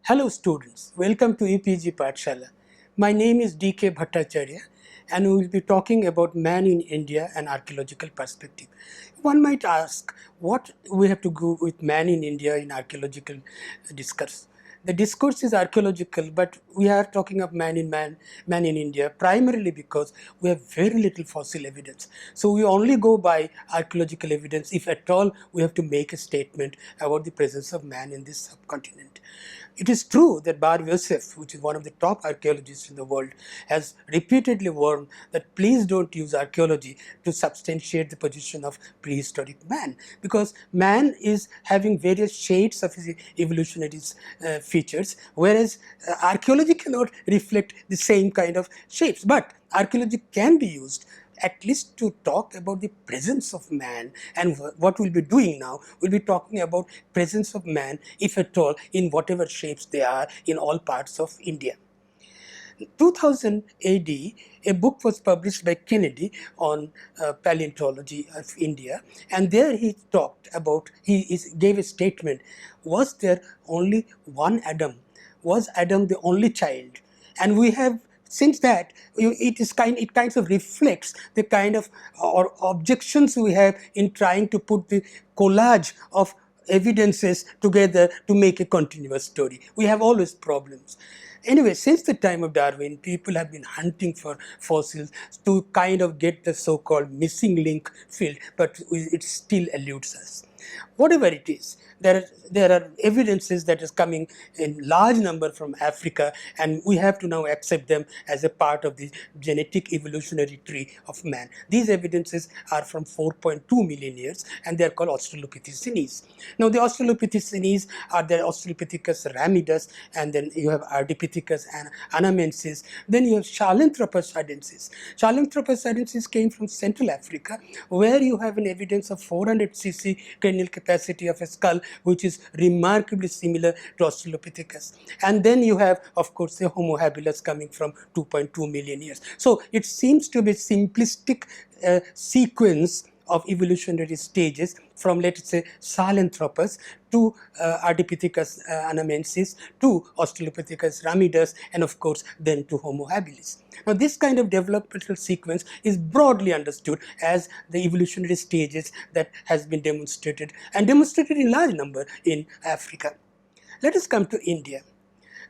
Hello students, welcome to EPG Pathshala. My name is D.K. Bhattacharya and we will be talking about man in India and archaeological perspective. One might ask what we have to go with man in India in archaeological discourse. The discourse is archaeological, but we are talking of man in India primarily because we have very little fossil evidence. So we only go by archaeological evidence if at all we have to make a statement about the presence of man in this subcontinent. It is true that Bar Yosef, which is one of the top archaeologists in the world, has repeatedly warned that please don't use archaeology to substantiate the position of prehistoric man, because man is having various shades of his evolutionary features, whereas archaeology cannot reflect the same kind of shapes. But archaeology can be used at least to talk about the presence of man, and what we'll be doing now, we'll be talking about presence of man, if at all, in whatever shapes they are in all parts of India. 2000 AD, a book was published by Kennedy on paleontology of India, and there he talked about, gave a statement, was there only one Adam? Was Adam the only child? And we have since that, it kind of reflects the kind of or objections we have in trying to put the collage of evidences together to make a continuous story. We have always problems. Anyway, since the time of Darwin, people have been hunting for fossils to kind of get the so-called missing link filled, but it still eludes us. Whatever it is, there are evidences that is coming in large number from Africa, and we have to now accept them as a part of the genetic evolutionary tree of man. These evidences are from 4.2 million years, and they are called Australopithecines. Now, the Australopithecines are the Australopithecus ramidus, and then you have Ardipithecus and Anamensis. Then you have Sahelanthropus sudensis. Sahelanthropus sudensis came from Central Africa, where you have an evidence of 400 cc cranial capacity of a skull, which is remarkably similar to Australopithecus. And then you have, of course, the Homo habilis coming from 2.2 million years. So it seems to be a simplistic sequence of evolutionary stages from, let's say, Sahelanthropus to Ardipithecus anamensis to Australopithecus ramidus, and of course then to Homo habilis. Now, this kind of developmental sequence is broadly understood as the evolutionary stages that has been demonstrated, and demonstrated in large number in Africa. Let us come to India.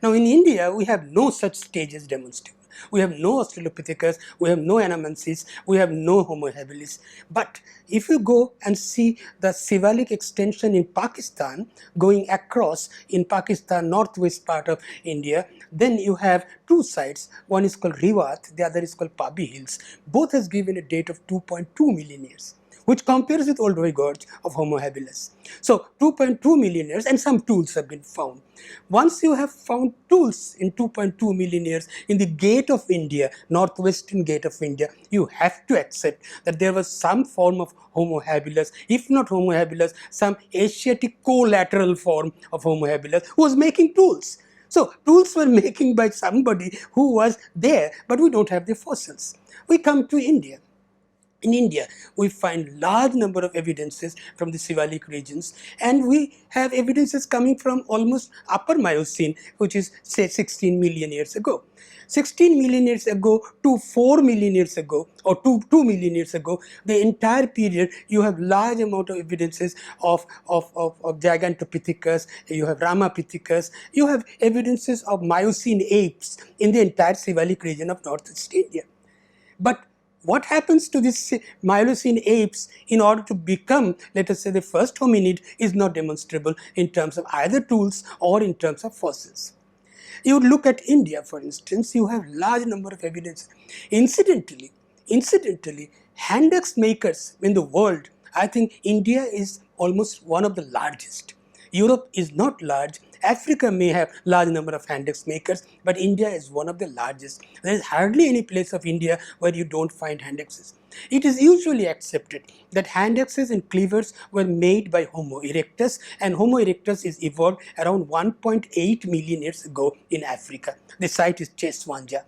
Now, in India, we have no such stages demonstrated. We have no Australopithecus, we have no Anamensis, we have no Homo habilis. But if you go and see the Shivalik extension in Pakistan, going across in Pakistan, northwest part of India, then you have two sites. One is called Riwat, the other is called Pabi Hills. Both has given a date of 2.2 million years, which compares with Olduvai Gorge of Homo habilis. So 2.2 million years, and some tools have been found. Once you have found tools in 2.2 million years in the gate of India, northwestern gate of India, you have to accept that there was some form of Homo habilis, if not Homo habilis, some Asiatic collateral form of Homo habilis who was making tools. So tools were making by somebody who was there, but we don't have the fossils. We come to India. In India, we find large number of evidences from the Shivalik regions, and we have evidences coming from almost Upper Miocene, which is, say, 16 million years ago. 16 million years ago to 4 million years ago, or 2 million years ago, the entire period, you have large amount of evidences of Gigantopithecus, you have Ramapithecus, you have evidences of Miocene apes in the entire Shivalik region of northeast India. But what happens to these Miocene apes in order to become, let us say, the first hominid is not demonstrable in terms of either tools or in terms of fossils. You look at India, for instance, you have large number of evidence. Incidentally, hand axe makers in the world, I think India is almost one of the largest. Europe is not large. Africa may have large number of hand axe makers, but India is one of the largest. There is hardly any place of India where you don't find hand axes. It is usually accepted that hand axes and cleavers were made by Homo erectus, and Homo erectus is evolved around 1.8 million years ago in Africa. The site is Cheswanja.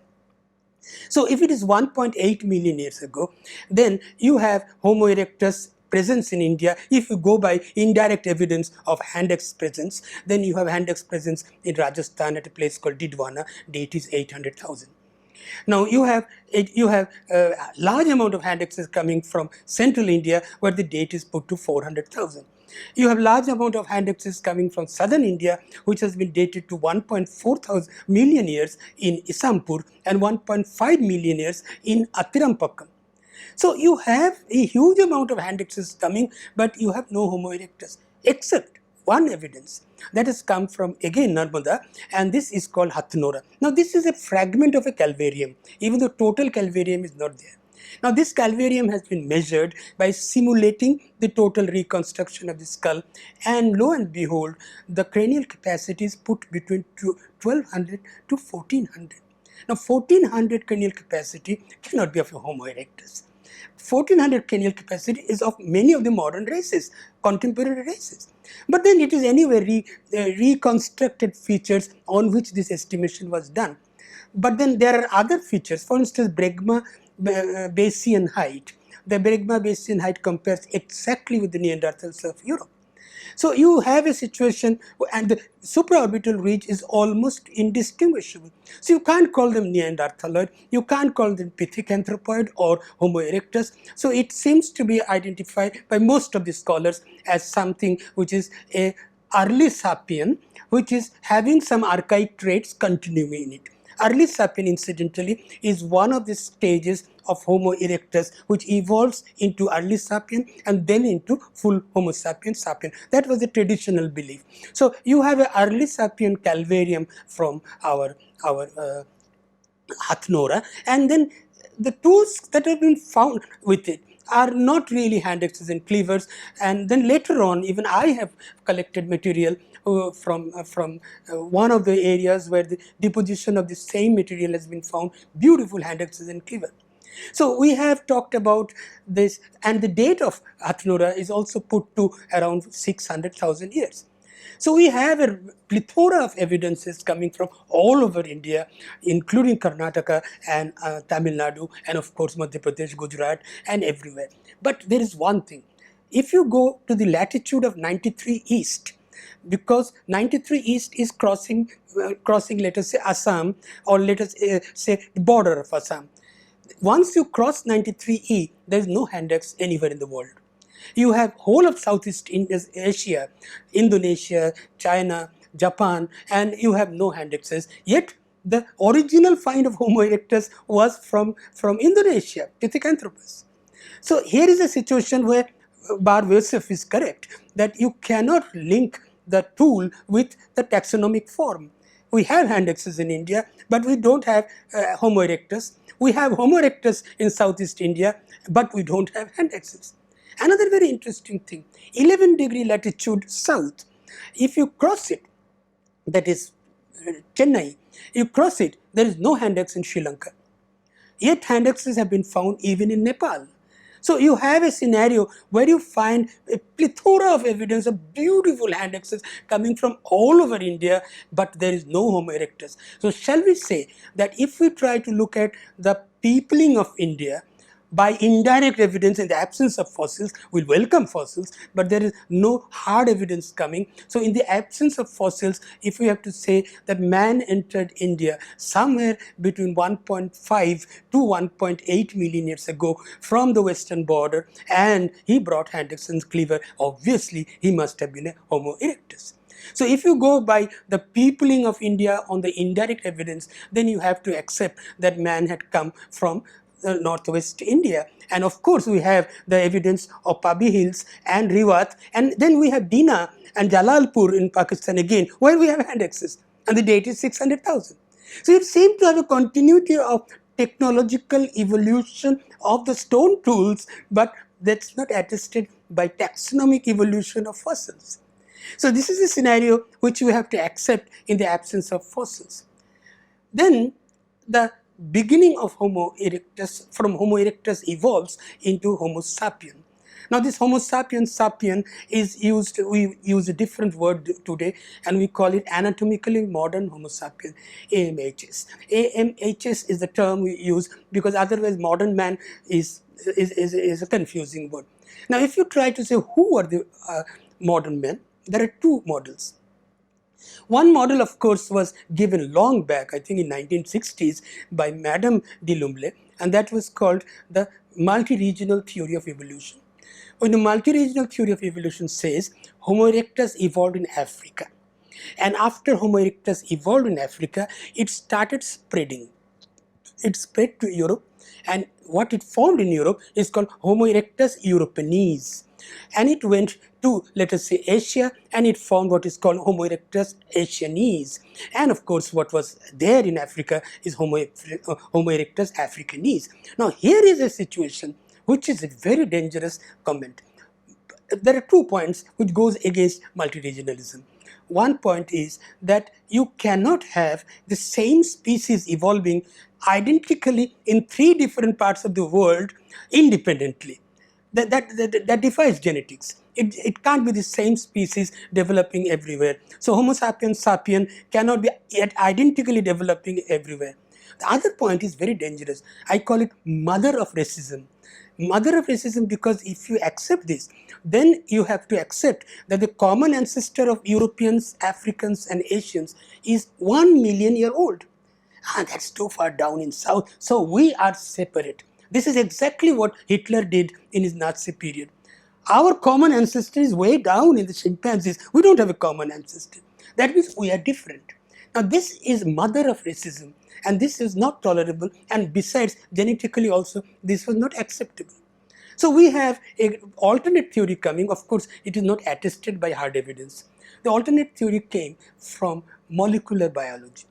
So if it is 1.8 million years ago, then you have Homo erectus presence in India. If you go by indirect evidence of Handex presence, then you have Handex presence in Rajasthan at a place called Didwana. Date is 800,000. Now you have a large amount of Handexes coming from central India, where the date is put to 400,000. You have large amount of Handexes coming from southern India, which has been dated to 1.4 million years in Isampur and 1.5 million years in Atirampakkam. So you have a huge amount of Handexes coming, but you have no Homo erectus, except one evidence that has come from again Narmada, and this is called Hathnora. Now this is a fragment of a calvarium, even though total calvarium is not there. Now this calvarium has been measured by simulating the total reconstruction of the skull, and lo and behold, the cranial capacity is put between 1200 to 1400. Now 1400 cranial capacity cannot be of a Homo erectus. 1400 cranial capacity is of many of the modern races, contemporary races. But then it is anyway reconstructed features on which this estimation was done. But then there are other features, for instance, Bregma Bayesian height. The Bregma Bayesian height compares exactly with the Neanderthals of Europe. So you have a situation, and the supraorbital ridge is almost indistinguishable. So you can't call them Neanderthaloid, you can't call them Pithecanthropoid or Homo erectus. So it seems to be identified by most of the scholars as something which is a early sapien, which is having some archaic traits continuing in it. Early sapien, incidentally, is one of the stages of Homo erectus, which evolves into early sapien and then into full Homo sapiens sapien. That was the traditional belief. So you have an early sapien calvarium from our Hathnora, and then the tools that have been found with it are not really Handexes and cleavers. And then later on, even I have collected material from one of the areas where the deposition of the same material has been found, beautiful Handexes and cleaver. So we have talked about this, and the date of Hathnora is also put to around 600,000 years. So we have a plethora of evidences coming from all over India, including Karnataka and Tamil Nadu, and of course Madhya Pradesh, Gujarat, and everywhere. But there is one thing. If you go to the latitude of 93 east, because 93 east is crossing, let us say, Assam, or let us say the border of Assam. Once you cross 93E, there is no Handex anywhere in the world. You have whole of Southeast Asia, Indonesia, China, Japan, and you have no Handexes. Yet the original find of Homo erectus was from Indonesia, Pithecanthropus. So here is a situation where Barr-Yosef is correct, that you cannot link the tool with the taxonomic form. We have Handexes in India, but we don't have Homo erectus. We have Homo erectus in Southeast India, but we don't have Handexes. Another very interesting thing, 11 degree latitude south, if you cross it, that is Chennai, you cross it, there is no Handex in Sri Lanka. Yet Handexes have been found even in Nepal. So you have a scenario where you find a plethora of evidence of beautiful Handexes coming from all over India, but there is no Homo erectus. So shall we say that if we try to look at the peopling of India, by indirect evidence in the absence of fossils, we'll welcome fossils, but there is no hard evidence coming. So in the absence of fossils, if we have to say that man entered India somewhere between 1.5 to 1.8 million years ago from the western border, and he brought Handex and cleaver, obviously he must have been a Homo erectus. So if you go by the peopling of India on the indirect evidence, then you have to accept that man had come from northwest India. And of course we have the evidence of Pabi Hills and Riwat, and then we have Dina and Jalalpur in Pakistan again, where we have Handexes, and the date is 600,000. So it seems to have a continuity of technological evolution of the stone tools, but that's not attested by taxonomic evolution of fossils. So this is a scenario which we have to accept in the absence of fossils. Then the beginning of Homo erectus, from Homo erectus evolves into Homo sapien. Now this Homo sapiens sapien is used, we use a different word today, and we call it anatomically modern Homo sapien, AMHS. AMHS is the term we use because otherwise modern man is a confusing word. Now, if you try to say who are the modern men, there are two models. One model, of course, was given long back, I think in 1960s, by Madame de Lumley, and that was called the multi-regional theory of evolution. When the multi-regional theory of evolution says Homo erectus evolved in Africa, and after Homo erectus evolved in Africa, it started spreading. It spread to Europe, and what it formed in Europe is called Homo erectus europeanus. And it went to, let us say, Asia, and it formed what is called Homo erectus asianus. And of course, what was there in Africa is Homo erectus africanus. Now, here is a situation which is a very dangerous comment. There are 2 points which goes against multi-regionalism. One point is that you cannot have the same species evolving identically in 3 different parts of the world independently. That defies genetics. It can't be the same species developing everywhere. So Homo sapiens sapien cannot be identically developing everywhere. The other point is very dangerous. I call it mother of racism. Mother of racism, because if you accept this, then you have to accept that the common ancestor of Europeans, Africans and Asians is 1 million year old. That's too far down in south. So we are separate. This is exactly what Hitler did in his Nazi period. Our common ancestor is way down in the chimpanzees. We don't have a common ancestor. That means we are different. Now this is mother of racism, and this is not tolerable, and besides, genetically also this was not acceptable. So we have an alternate theory coming. Of course, it is not attested by hard evidence. The alternate theory came from molecular biology,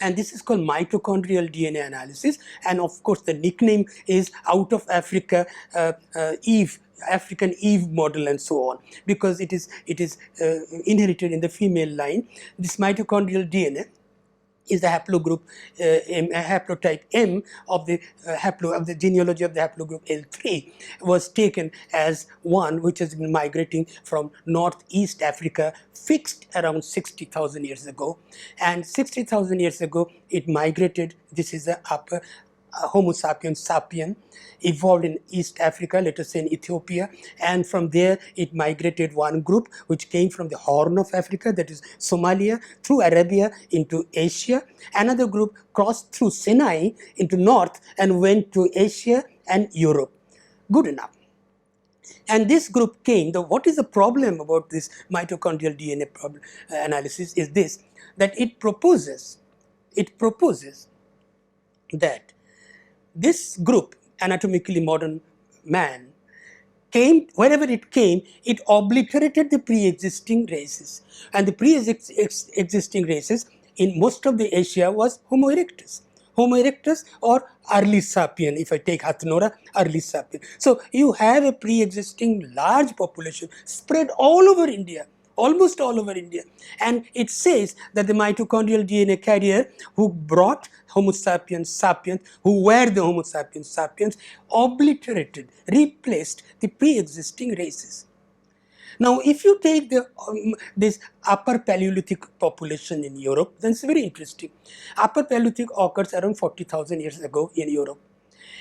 and this is called mitochondrial DNA analysis. And of course, the nickname is out of Africa, Eve, African Eve model, and so on, because it is inherited in the female line. This mitochondrial DNA is the haplogroup haplotype M of the genealogy of the haplogroup L3 was taken as one which has been migrating from northeast Africa, fixed around 60,000 years ago, and 60,000 years ago it migrated. This is the upper Homo sapiens sapien, evolved in East Africa, let us say in Ethiopia, and from there it migrated one group which came from the Horn of Africa, that is Somalia, through Arabia into Asia. Another group crossed through Sinai into north and went to Asia and Europe. Good enough. And this group came. What is the problem about this mitochondrial DNA analysis is this, that it proposes that this group, anatomically modern man, came, wherever it came, it obliterated the pre-existing races. And the pre-existing races in most of the Asia was Homo erectus. Homo erectus or early sapien, if I take Hathnora, early sapien. So you have a pre-existing large population spread all over India, almost all over India. And it says that the mitochondrial DNA carrier who brought Homo sapiens sapiens, who were the Homo sapiens sapiens, obliterated, replaced the pre-existing races. Now, if you take this upper Paleolithic population in Europe, then it's very interesting. Upper Paleolithic occurs around 40,000 years ago in Europe,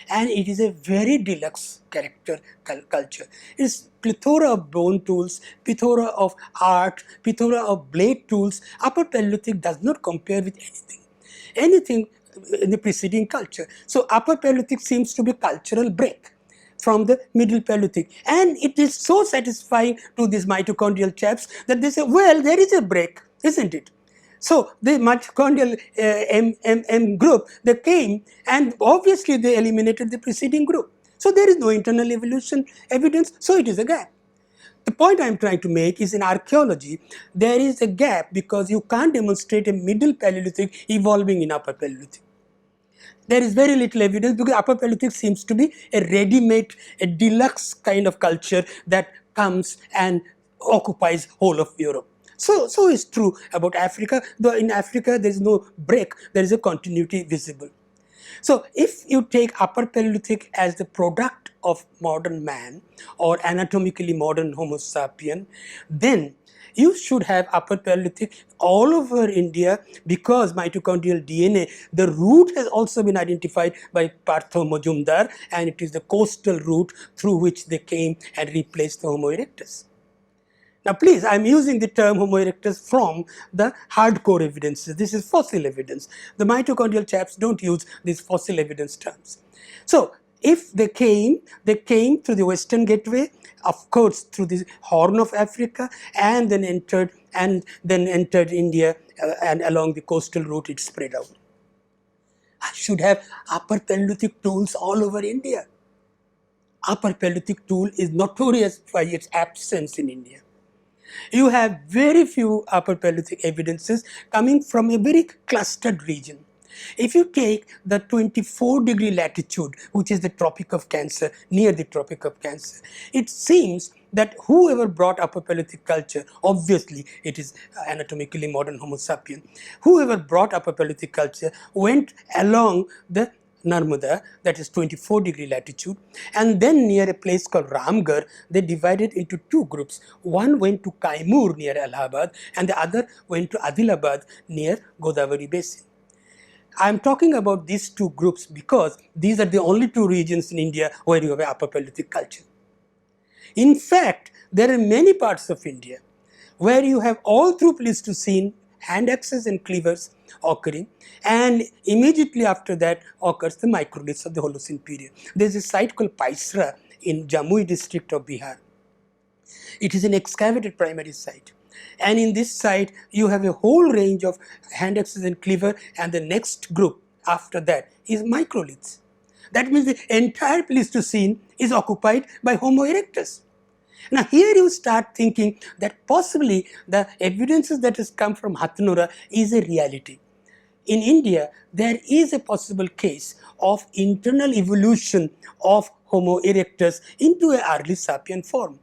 and it is a very deluxe character culture. It's plethora of bone tools, plethora of art, plethora of blade tools. Upper Paleolithic does not compare with anything in the preceding culture. So Upper Paleolithic seems to be a cultural break from the Middle Paleolithic, and it is so satisfying to these mitochondrial chaps that they say, well, there is a break, isn't it? So the mitochondrial M group, they came, and obviously they eliminated the preceding group. So there is no internal evolution evidence, so it is a gap. The point I am trying to make is in archaeology, there is a gap because you can't demonstrate a Middle Paleolithic evolving in Upper Paleolithic. There is very little evidence because Upper Paleolithic seems to be a ready-made, a deluxe kind of culture that comes and occupies whole of Europe. So is true about Africa, though in Africa there is no break, there is a continuity visible. So if you take Upper Paleolithic as the product of modern man or anatomically modern Homo sapien, then you should have Upper Paleolithic all over India, because mitochondrial DNA, the route has also been identified by Partho Majumdar, and it is the coastal route through which they came and replaced the Homo erectus. Now please, I am using the term Homo erectus from the hardcore evidences. This is fossil evidence. The mitochondrial chaps don't use these fossil evidence terms. So if they came through the Western Gateway, of course through the Horn of Africa, and then entered India, and along the coastal route it spread out. I should have Upper Paleolithic tools all over India. Upper Paleolithic tool is notorious by its absence in India. You have very few Upper Paleolithic evidences coming from a very clustered region. If you take the 24-degree latitude, which is the Tropic of Cancer, near the Tropic of Cancer, it seems that whoever brought Upper Paleolithic culture, obviously it is anatomically modern Homo sapien, whoever brought Upper Paleolithic culture went along the Narmada, that is 24-degree latitude, and then near a place called Ramgarh, they divided into two groups. One went to Kaimur near Allahabad, and the other went to Adilabad near Godavari Basin. I am talking about these two groups because these are the only two regions in India where you have Upper Paleolithic culture. In fact, there are many parts of India where you have all through Pleistocene hand axes and cleavers occurring, and immediately after that occurs the microliths of the Holocene period. There is a site called Paisra in Jamui district of Bihar. It is an excavated primary site, and in this site you have a whole range of hand axes and cleaver, and the next group after that is microliths. That means the entire Pleistocene is occupied by Homo erectus. Now here you start thinking that possibly the evidences that has come from Hathnura is a reality. In India, there is a possible case of internal evolution of Homo erectus into an early sapien form.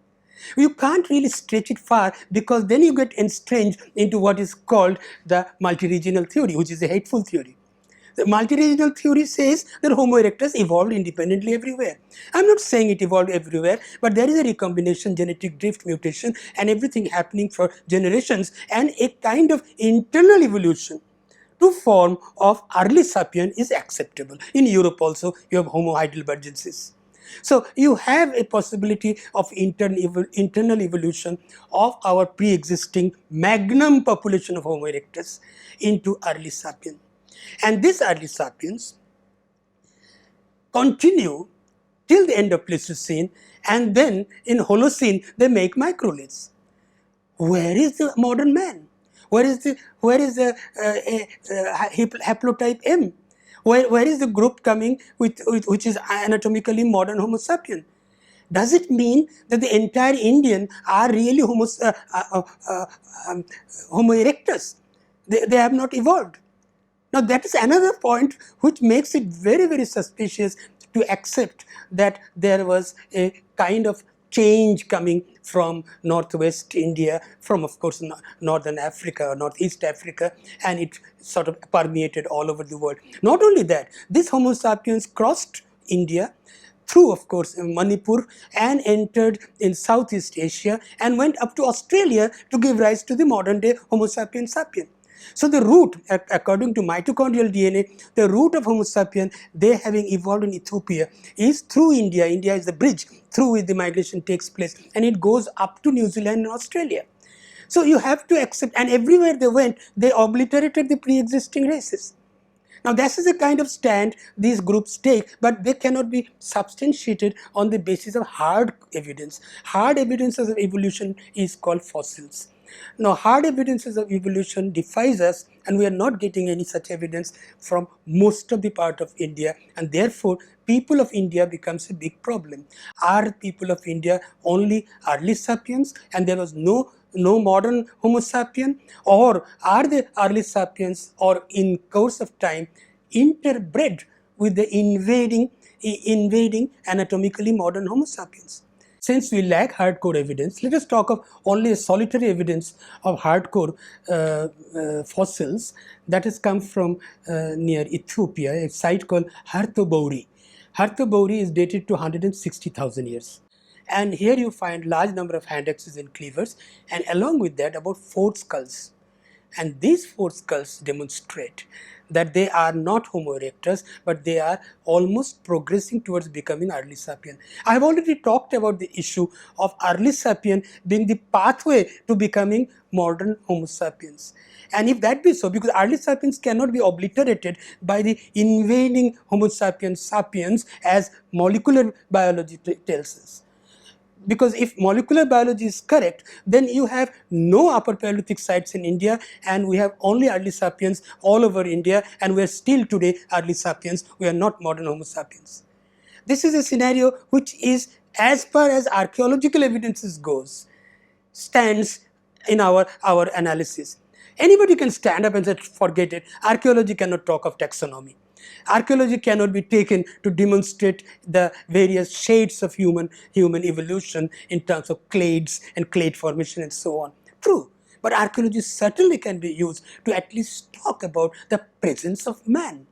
You can't really stretch it far, because then you get entrenched into what is called the multi-regional theory, which is a hateful theory. The multi-regional theory says that Homo erectus evolved independently everywhere. I am not saying it evolved everywhere, but there is a recombination, genetic drift, mutation, and everything happening for generations, and a kind of internal evolution to form of early sapien is acceptable. In Europe also you have Homo heidelbergensis. So you have a possibility of internal evolution of our pre-existing magnum population of Homo erectus into early sapien. And these early sapiens continue till the end of Pleistocene, and then in Holocene they make microliths. Where is the modern man? Where is the haplotype M? Where is the group coming which is anatomically modern Homo sapien? Does it mean that the entire Indian are really Homo erectus? They have not evolved. Now that is another point which makes it very, very suspicious to accept that there was a kind of change coming from northwest India, from of course northern Africa or northeast Africa, and it sort of permeated all over the world. Not only that, this Homo sapiens crossed India through of course Manipur and entered in Southeast Asia and went up to Australia to give rise to the modern day Homo sapiens sapien. So the root, according to mitochondrial DNA, the root of Homo sapien, they having evolved in Ethiopia, is through India. India is the bridge through which the migration takes place, and it goes up to New Zealand and Australia. So you have to accept, and everywhere they went, they obliterated the pre-existing races. Now this is the kind of stand these groups take, but they cannot be substantiated on the basis of hard evidence. Hard evidences of evolution is called fossils. Now hard evidences of evolution defies us, and we are not getting any such evidence from most of the part of India, and therefore people of India becomes a big problem. Are people of India only early sapiens and there was no modern Homo sapien, or are the early sapiens or in course of time interbred with the invading anatomically modern Homo sapiens? Since we lack hardcore evidence, let us talk of only a solitary evidence of hardcore fossils that has come from near Ethiopia, a site called Harthobouri. Harthobouri is dated to 160,000 years. And here you find large number of hand axes and cleavers, and along with that about 4 skulls. And these 4 skulls demonstrate that they are not Homo erectus, but they are almost progressing towards becoming early sapien. I have already talked about the issue of early sapien being the pathway to becoming modern Homo sapiens. And if that be so, because early sapiens cannot be obliterated by the invading Homo sapiens sapiens as molecular biology tells us. Because if molecular biology is correct, then you have no upper Paleolithic sites in India, and we have only early sapiens all over India, and we are still today early sapiens. We are not modern Homo sapiens. This is a scenario which is, as far as archaeological evidences goes, stands in our analysis. Anybody can stand up and say, forget it, archaeology cannot talk of taxonomy. Archaeology cannot be taken to demonstrate the various shades of human evolution in terms of clades and clade formation and so on. True, but archaeology certainly can be used to at least talk about the presence of man.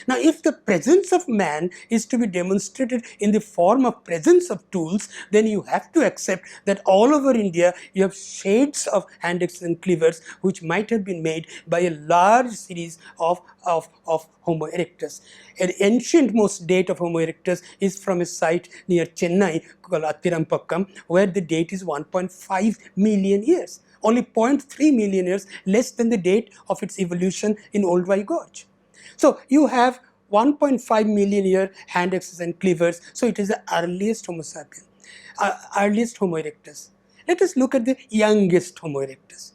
Now, if the presence of man is to be demonstrated in the form of presence of tools, then you have to accept that all over India you have shades of hand axes and cleavers which might have been made by a large series of Homo erectus. An ancient most date of Homo erectus is from a site near Chennai called Attirampakkam, where the date is 1.5 million years. Only 0.3 million years less than the date of its evolution in Olduvai Gorge. So you have 1.5 million year hand axes and cleavers. So it is the earliest Homo sapien, earliest Homo erectus. Let us look at the youngest Homo erectus.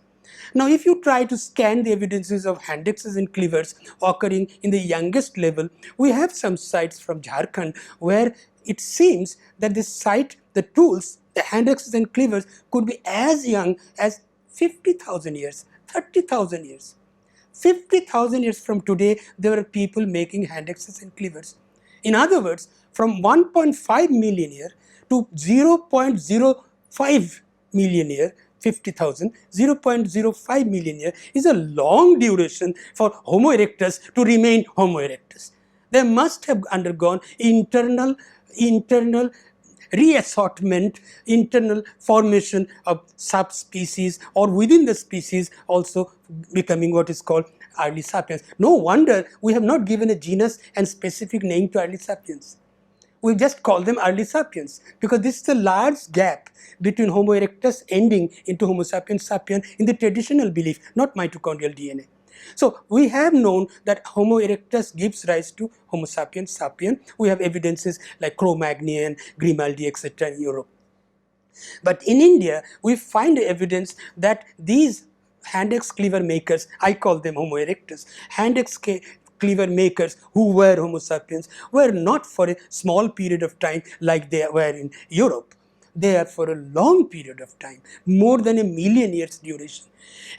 Now, if you try to scan the evidences of hand axes and cleavers occurring in the youngest level, we have some sites from Jharkhand where it seems that the site, the tools, the hand axes and cleavers could be as young as 50,000 years, 30,000 years. 50,000 years from today, there were people making hand axes and cleavers. In other words, from 1.5 million year to 0.05 million year, 50,000, 0.05 million year is a long duration for Homo erectus to remain Homo erectus. They must have undergone internal reassortment, internal formation of subspecies, or within the species also becoming what is called early sapiens. No wonder we have not given a genus and specific name to early sapiens. We just call them early sapiens because this is a large gap between Homo erectus ending into Homo sapiens sapien in the traditional belief, not mitochondrial DNA. So we have known that Homo erectus gives rise to Homo sapiens sapien. We have evidences like Cro-Magnon, Grimaldi, etc. in Europe. But in India, we find evidence that these hand axe cleaver makers, I call them Homo erectus, hand axe cleaver makers who were Homo sapiens were not for a small period of time like they were in Europe. They are for a long period of time, more than 1 million years duration.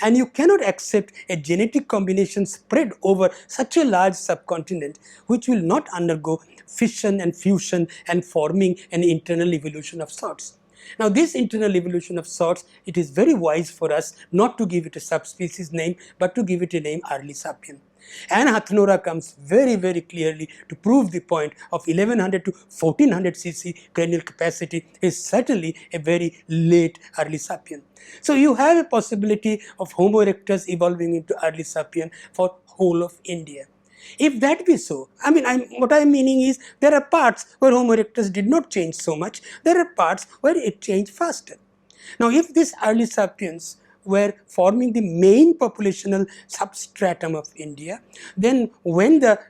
And you cannot accept a genetic combination spread over such a large subcontinent which will not undergo fission and fusion and forming an internal evolution of sorts. Now, this internal evolution of sorts, it is very wise for us not to give it a subspecies name, but to give it a name early sapien. And Hathnora comes very, very clearly to prove the point of 1100 to 1400 cc cranial capacity is certainly a very late early sapien. So you have a possibility of Homo erectus evolving into early sapien for whole of India. If that be so, what I am meaning is there are parts where Homo erectus did not change so much, there are parts where it changed faster. Now, if these early sapiens were forming the main populational substratum of India, then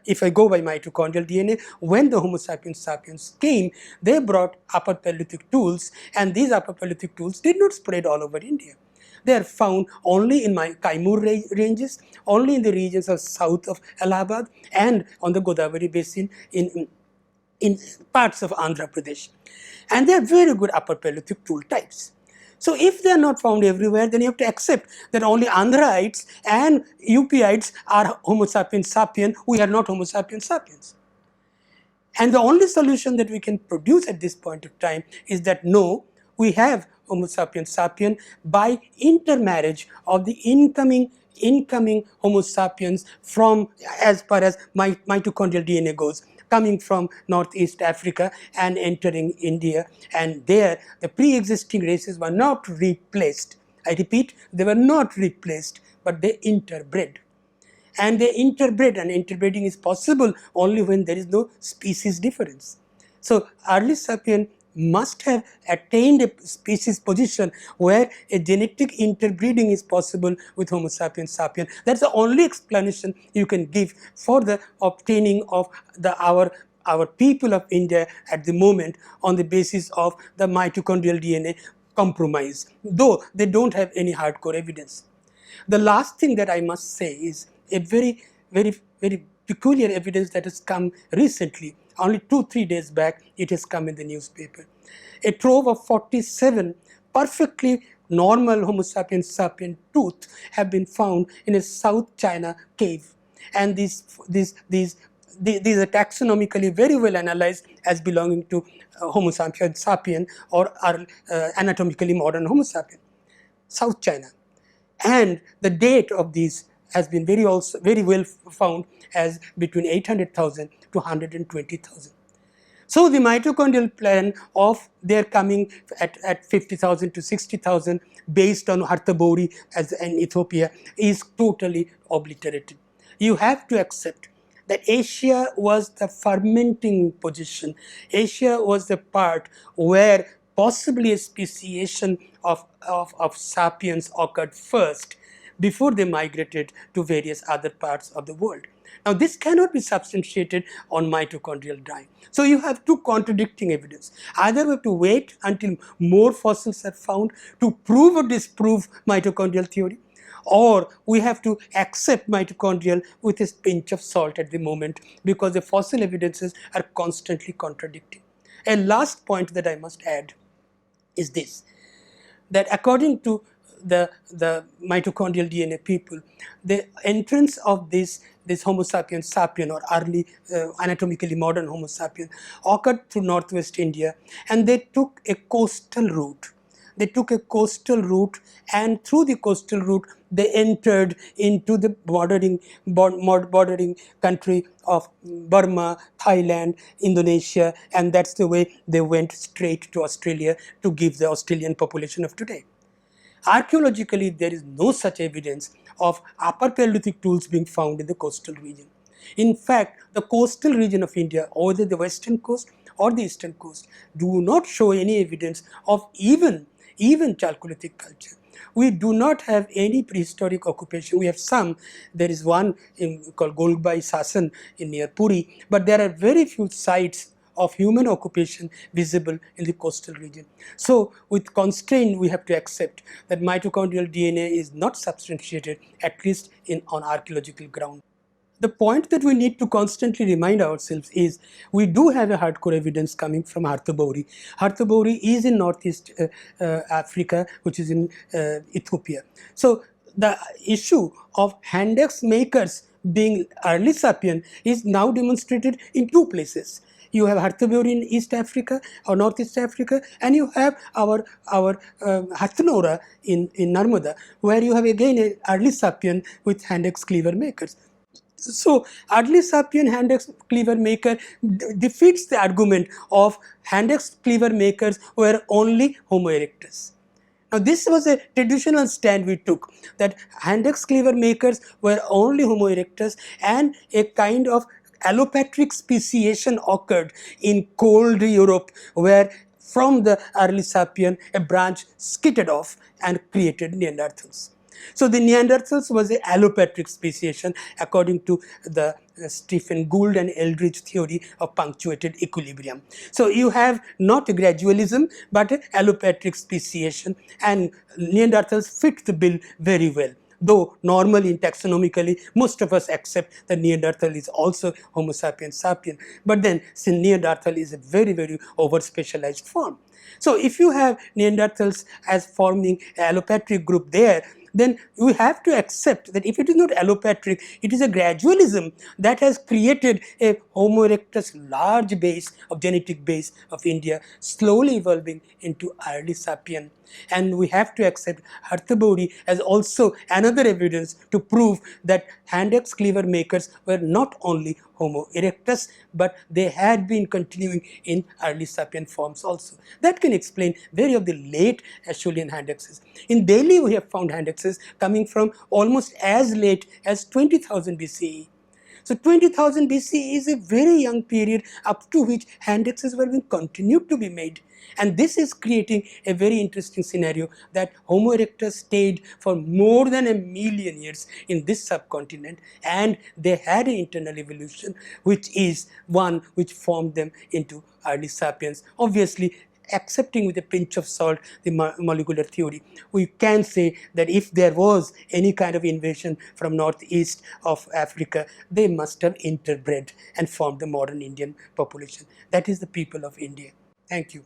if I go by mitochondrial DNA, when the Homo sapiens sapiens came, they brought Upper Paleolithic tools, and these Upper Paleolithic tools did not spread all over India. They are found only in my Kaimur ranges, only in the regions of south of Allahabad and on the Godavari basin in parts of Andhra Pradesh. And they are very good Upper Paleolithic tool types. So if they are not found everywhere, then you have to accept that only Andhraites and Upiites are Homo sapiens sapien. We are not Homo sapiens sapiens. And the only solution that we can produce at this point of time is that no, we have Homo sapiens sapien by intermarriage of the incoming Homo sapiens from, as far as mitochondrial DNA goes, coming from Northeast Africa and entering India, and there the pre-existing races were not replaced. I repeat, they were not replaced, but they interbred. And they interbred, and interbreeding is possible only when there is no species difference. So early sapien must have attained a species position where a genetic interbreeding is possible with Homo sapiens sapien. That's the only explanation you can give for the obtaining of our people of India at the moment on the basis of the mitochondrial DNA compromise, though they don't have any hardcore evidence. The last thing that I must say is a very, very peculiar evidence that has come recently. Only 2-3 days back, it has come in the newspaper. A trove of 47 perfectly normal Homo sapiens sapien tooth have been found in a South China cave. And these are taxonomically very well analyzed as belonging to Homo sapiens sapien or anatomically modern Homo sapien, South China. And the date of these has been very well found as between 800,000 to 120,000. So the mitochondrial plan of their coming at 50,000 to 60,000 based on Harthabori as in Ethiopia is totally obliterated. You have to accept that Asia was the fermenting position. Asia was the part where possibly a speciation of sapiens occurred first before they migrated to various other parts of the world. Now, this cannot be substantiated on mitochondrial dyeing. So, you have two contradicting evidence. Either we have to wait until more fossils are found to prove or disprove mitochondrial theory, or we have to accept mitochondrial with a pinch of salt at the moment, because the fossil evidences are constantly contradicting. A last point that I must add is this, that according to the mitochondrial DNA people, the entrance of this Homo sapiens sapien or early anatomically modern Homo sapien occurred through northwest India, and they took a coastal route. They took a coastal route, and through the coastal route they entered into the bordering country of Burma, Thailand, Indonesia, and that's the way they went straight to Australia to give the Australian population of today. Archaeologically, there is no such evidence of Upper Paleolithic tools being found in the coastal region. In fact, the coastal region of India, whether the western coast or the eastern coast, do not show any evidence of even Chalcolithic culture. We do not have any prehistoric occupation. We have some. There is one called Golbai Sasan in near Puri, but there are very few sites of human occupation visible in the coastal region. So, with constraint, we have to accept that mitochondrial DNA is not substantiated, at least on archaeological ground. The point that we need to constantly remind ourselves is we do have a hardcore evidence coming from Harthabori. Harthabori is in Northeast Africa, which is in Ethiopia. So the issue of hand axe makers being early sapien is now demonstrated in two places. You have Harthabori in East Africa or Northeast Africa, and you have our Hathnora in Narmada, where you have again an early sapien with hand axe cleaver makers. So, early sapien hand axe cleaver maker defeats the argument of hand axe cleaver makers were only Homo erectus. Now, this was a traditional stand we took, that hand axe cleaver makers were only Homo erectus, and a kind of allopatric speciation occurred in cold Europe, where from the early sapien a branch skittered off and created Neanderthals. So the Neanderthals was a allopatric speciation according to the Stephen Gould and Eldridge theory of punctuated equilibrium. So you have not a gradualism but an allopatric speciation, and Neanderthals fit the bill very well. Though normally taxonomically most of us accept that Neanderthal is also Homo sapiens sapien, but then since Neanderthal is a very over specialized form. So if you have Neanderthals as forming an allopatric group there, then we have to accept that if it is not allopatриc, it is a gradualism that has created a Homo erectus large base of genetic base of India, slowly evolving into early sapien. And we have to accept Harthaubery as also another evidence to prove that hand axe cleaver makers were not only Homo erectus, but they had been continuing in early sapien forms also. That can explain very of the late Acheulean hand axes. In Delhi, we have found hand axes coming from almost as late as 20,000 BCE. So 20,000 BC is a very young period up to which hand axes were being continued to be made. And this is creating a very interesting scenario that Homo erectus stayed for more than 1,000,000 years in this subcontinent, and they had an internal evolution which is one which formed them into early sapiens. Obviously, accepting with a pinch of salt the molecular theory, we can say that if there was any kind of invasion from northeast of Africa, they must have interbred and formed the modern Indian population. That is the people of India. Thank you.